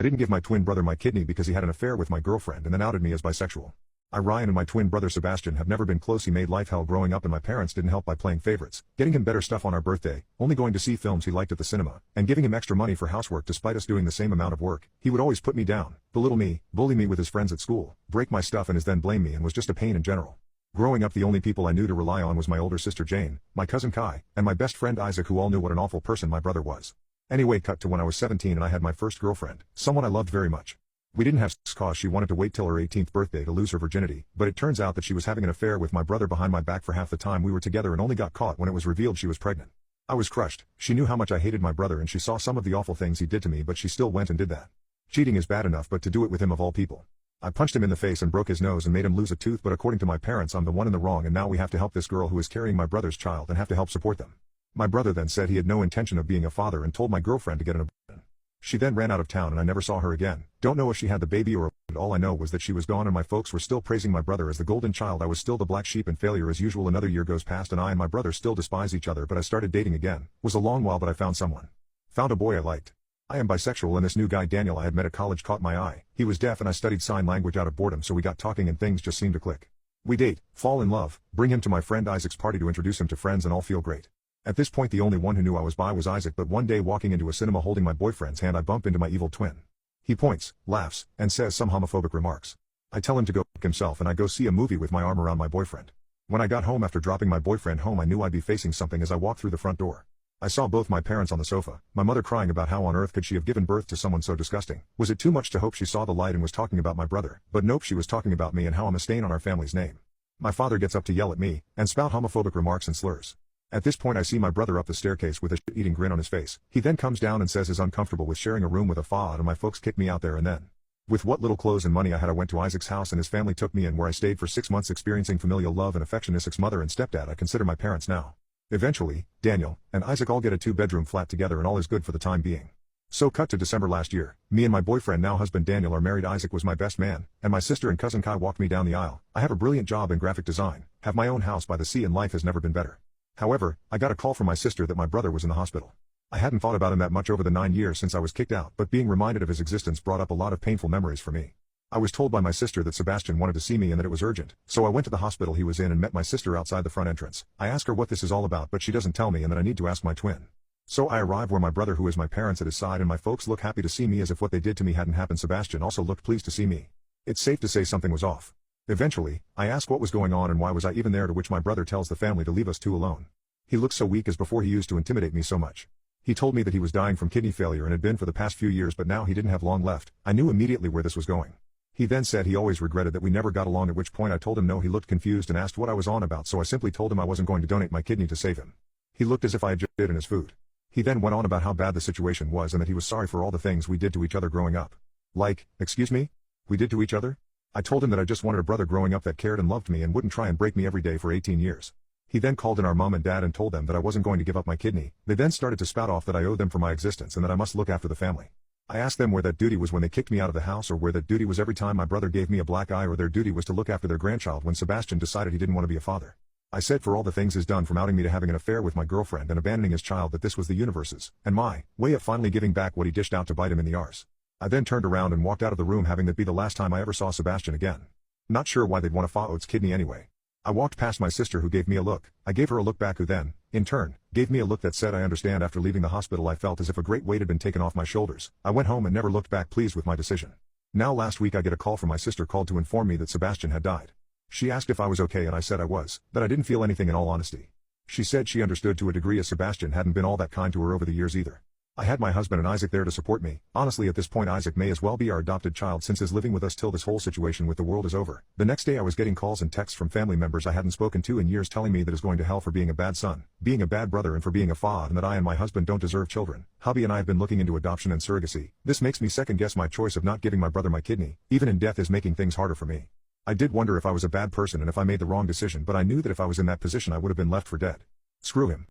I didn't give my twin brother my kidney because he had an affair with my girlfriend and then outed me as bisexual. Ryan and my twin brother Sebastian have never been close. He made life hell growing up and my parents didn't help by playing favorites, getting him better stuff on our birthday, only going to see films he liked at the cinema, and giving him extra money for housework despite us doing the same amount of work. He would always put me down, belittle me, bully me with his friends at school, break my stuff and is then blame me and was just a pain in general. Growing up the only people I knew to rely on was my older sister Jane, my cousin Kai, and my best friend Isaac, who all knew what an awful person my brother was. Anyway, cut to when I was 17 and I had my first girlfriend, someone I loved very much. We didn't have sex cause she wanted to wait till her 18th birthday to lose her virginity, but it turns out that she was having an affair with my brother behind my back for half the time we were together and only got caught when it was revealed she was pregnant. I was crushed. She knew how much I hated my brother and she saw some of the awful things he did to me, but she still went and did that. Cheating is bad enough, but to do it with him of all people. I punched him in the face and broke his nose and made him lose a tooth, but according to my parents I'm the one in the wrong and now we have to help this girl who is carrying my brother's child and have to help support them. My brother then said he had no intention of being a father and told my girlfriend to get an abortion. She then ran out of town and I never saw her again. Don't know if she had the baby or all I know was that she was gone and my folks were still praising my brother as the golden child. I was still the black sheep and failure as usual. Another year goes past and I and my brother still despise each other, but I started dating again. Was a long while but I found someone. Found a boy I liked. I am bisexual and this new guy Daniel I had met at college caught my eye. He was deaf and I studied sign language out of boredom, so we got talking and things just seemed to click. We date, fall in love, bring him to my friend Isaac's party to introduce him to friends and all feel great. At this point the only one who knew I was bi was Isaac, but one day walking into a cinema holding my boyfriend's hand I bump into my evil twin. He points, laughs, and says some homophobic remarks. I tell him to go f*** himself and I go see a movie with my arm around my boyfriend. When I got home after dropping my boyfriend home I knew I'd be facing something as I walked through the front door. I saw both my parents on the sofa, my mother crying about how on earth could she have given birth to someone so disgusting. Was it too much to hope she saw the light and was talking about my brother? But nope, she was talking about me and how I'm a stain on our family's name. My father gets up to yell at me, and spout homophobic remarks and slurs. At this point I see my brother up the staircase with a shit-eating grin on his face. He then comes down and says he's uncomfortable with sharing a room with a faad and my folks kicked me out there and then. With what little clothes and money I had I went to Isaac's house and his family took me in, where I stayed for 6 months experiencing familial love and affection. Isaac's mother and stepdad I consider my parents now. Eventually, Daniel and Isaac all get a 2-bedroom flat together and all is good for the time being. So cut to December last year, me and my boyfriend now husband Daniel are married. Isaac was my best man, and my sister and cousin Kai walked me down the aisle. I have a brilliant job in graphic design, have my own house by the sea and life has never been better. However, I got a call from my sister that my brother was in the hospital. I hadn't thought about him that much over the 9 years since I was kicked out, but being reminded of his existence brought up a lot of painful memories for me. I was told by my sister that Sebastian wanted to see me and that it was urgent, so I went to the hospital he was in and met my sister outside the front entrance. I ask her what this is all about, but she doesn't tell me and that I need to ask my twin. So I arrive where my brother, who is my parents, at his side, and my folks look happy to see me as if what they did to me hadn't happened. Sebastian also looked pleased to see me. It's safe to say something was off. Eventually, I ask what was going on and why was I even there, to which my brother tells the family to leave us two alone. He looks so weak as before he used to intimidate me so much. He told me that he was dying from kidney failure and had been for the past few years, but now he didn't have long left. I knew immediately where this was going. He then said he always regretted that we never got along, at which point I told him no. He looked confused and asked what I was on about, so I simply told him I wasn't going to donate my kidney to save him. He looked as if I had just in his food. He then went on about how bad the situation was and that he was sorry for all the things we did to each other growing up. Like, excuse me? We did to each other? I told him that I just wanted a brother growing up that cared and loved me and wouldn't try and break me every day for 18 years. He then called in our mom and dad and told them that I wasn't going to give up my kidney. They then started to spout off that I owed them for my existence and that I must look after the family. I asked them where that duty was when they kicked me out of the house, or where that duty was every time my brother gave me a black eye, or their duty was to look after their grandchild when Sebastian decided he didn't want to be a father. I said for all the things he's done, from outing me to having an affair with my girlfriend and abandoning his child, that this was the universe's and my way of finally giving back what he dished out to bite him in the arse. I then turned around and walked out of the room, having that be the last time I ever saw Sebastian again. Not sure why they'd want a Faot's kidney anyway. I walked past my sister, who gave me a look. I gave her a look back, who then, in turn, gave me a look that said I understand. After leaving the hospital I felt as if a great weight had been taken off my shoulders. I went home and never looked back, pleased with my decision. Now last week I get a call from my sister, called to inform me that Sebastian had died. She asked if I was okay and I said I was, that I didn't feel anything in all honesty. She said she understood to a degree, as Sebastian hadn't been all that kind to her over the years either. I had my husband and Isaac there to support me. Honestly, at this point Isaac may as well be our adopted child, since he's living with us till this whole situation with the world is over. The next day I was getting calls and texts from family members I hadn't spoken to in years, telling me that is going to hell for being a bad son, being a bad brother, and for being a faad, and that I and my husband don't deserve children. Hubby and I have been looking into adoption and surrogacy. This makes me second guess my choice of not giving my brother my kidney. Even in death is making things harder for me. I did wonder if I was a bad person and if I made the wrong decision, but I knew that if I was in that position I would have been left for dead. Screw him.